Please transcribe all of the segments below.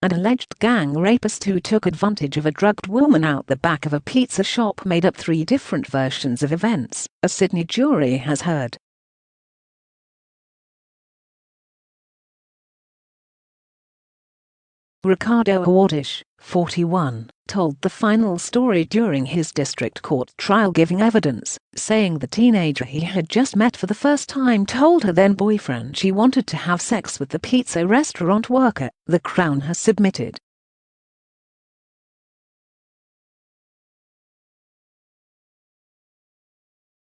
an alleged gang rapist who took advantage of a drugged woman out the back of a pizza shop made up 3 different versions of events, a Sydney jury has heard. Ricardo Audish, 41, told the final story during his district court trial, giving evidence, saying the teenager he had just met for the first time told her then boyfriend she wanted to have sex with the pizza restaurant worker, the Crown has submitted.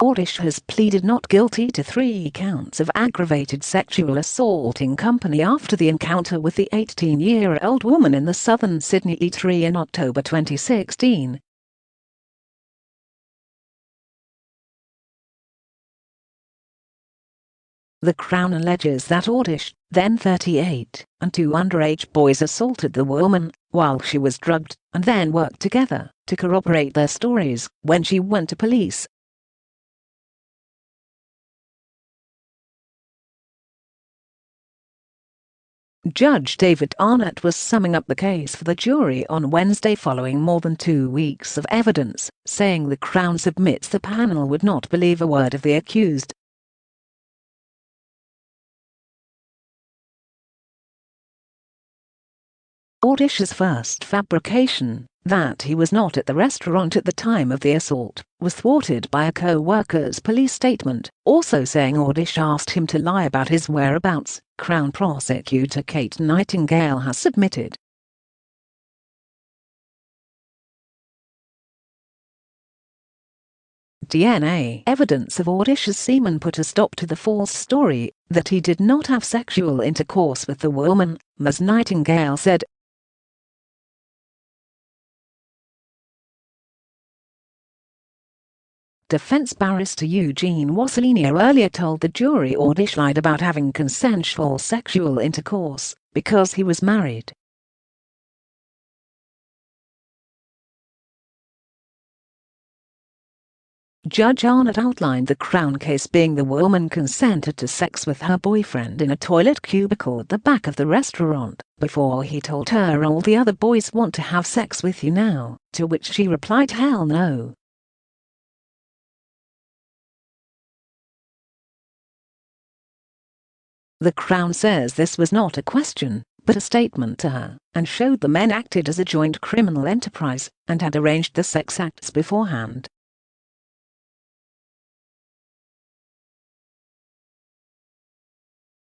Audish has pleaded not guilty to 3 counts of aggravated sexual assault in company after the encounter with the 18-year-old woman in the southern Sydney eatery in October 2016. The Crown alleges that Audish, then 38, and 2 underage boys assaulted the woman while she was drugged, and then worked together to corroborate their stories when she went to police. Judge David Arnott was summing up the case for the jury on Wednesday following more than 2 weeks of evidence, saying the Crown submits the panel would not believe a word of the accused. Audish's first fabrication, that he was not at the restaurant at the time of the assault, was thwarted by a co-worker's police statement, also saying Audish asked him to lie about his whereabouts, Crown prosecutor Kate Nightingale has submitted. DNA evidence of Audish's semen put a stop to the false story that he did not have sexual intercourse with the woman, Ms. Nightingale said. Defense barrister Eugene Wassilino earlier told the jury Audish lied about having consensual sexual intercourse because he was married. Judge Arnott outlined the Crown case being the woman consented to sex with her boyfriend in a toilet cubicle at the back of the restaurant before he told her all the other boys want to have sex with you now, to which she replied hell no. The Crown says this was not a question, but a statement to her, and showed the men acted as a joint criminal enterprise and had arranged the sex acts beforehand.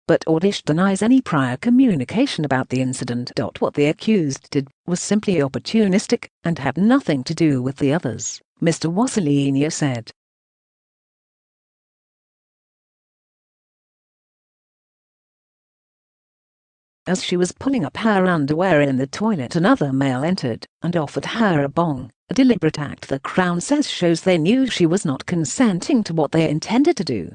But Audish denies any prior communication about the incident. What the accused did was simply opportunistic and had nothing to do with the others, Mr. Wassilino said. As she was pulling up her underwear in the toilet, another male entered and offered her a bong, a deliberate act the Crown says shows they knew she was not consenting to what they intended to do.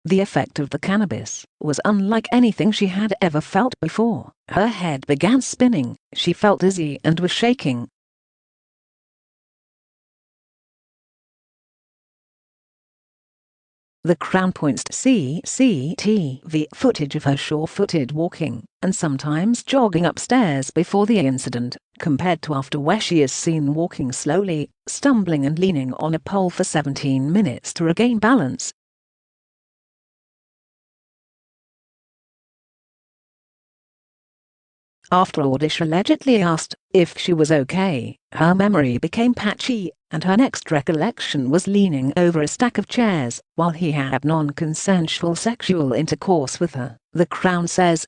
The effect of the cannabis was unlike anything she had ever felt before. Her head began spinning, she felt dizzy and was shaking. The Crown points to CCTV footage of her sure-footed walking and sometimes jogging upstairs before the incident, compared to after, where she is seen walking slowly, stumbling and leaning on a pole for 17 minutes to regain balance. After Audish allegedly asked if she was okay, her memory became patchy, and her next recollection was leaning over a stack of chairs while he had non-consensual sexual intercourse with her, the Crown says.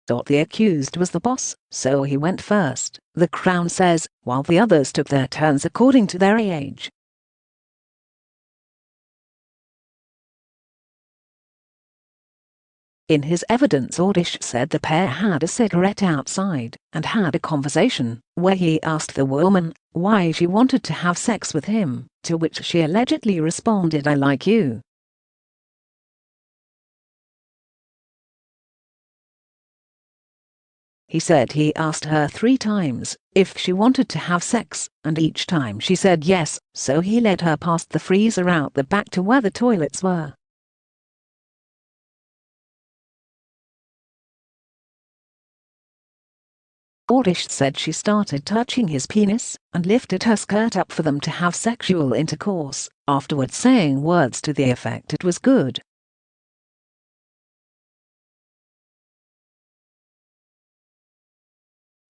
The accused was the boss, so he went first, the Crown says, while the others took their turns according to their age. In his evidence, Audish said the pair had a cigarette outside and had a conversation where he asked the woman why she wanted to have sex with him, to which she allegedly responded, "I like you." He said he asked her 3 times if she wanted to have sex, and each time she said yes, so he led her past the freezer out the back to where the toilets were. Audish said she started touching his penis and lifted her skirt up for them to have sexual intercourse, afterwards saying words to the effect it was good.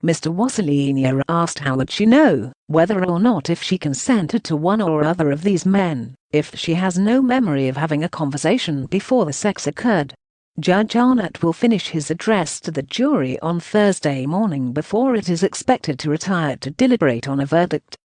Mr. Wassilina asked how would she know whether or not if she consented to one or other of these men, if she has no memory of having a conversation before the sex occurred. Judge Arnott will finish his address to the jury on Thursday morning before it is expected to retire to deliberate on a verdict.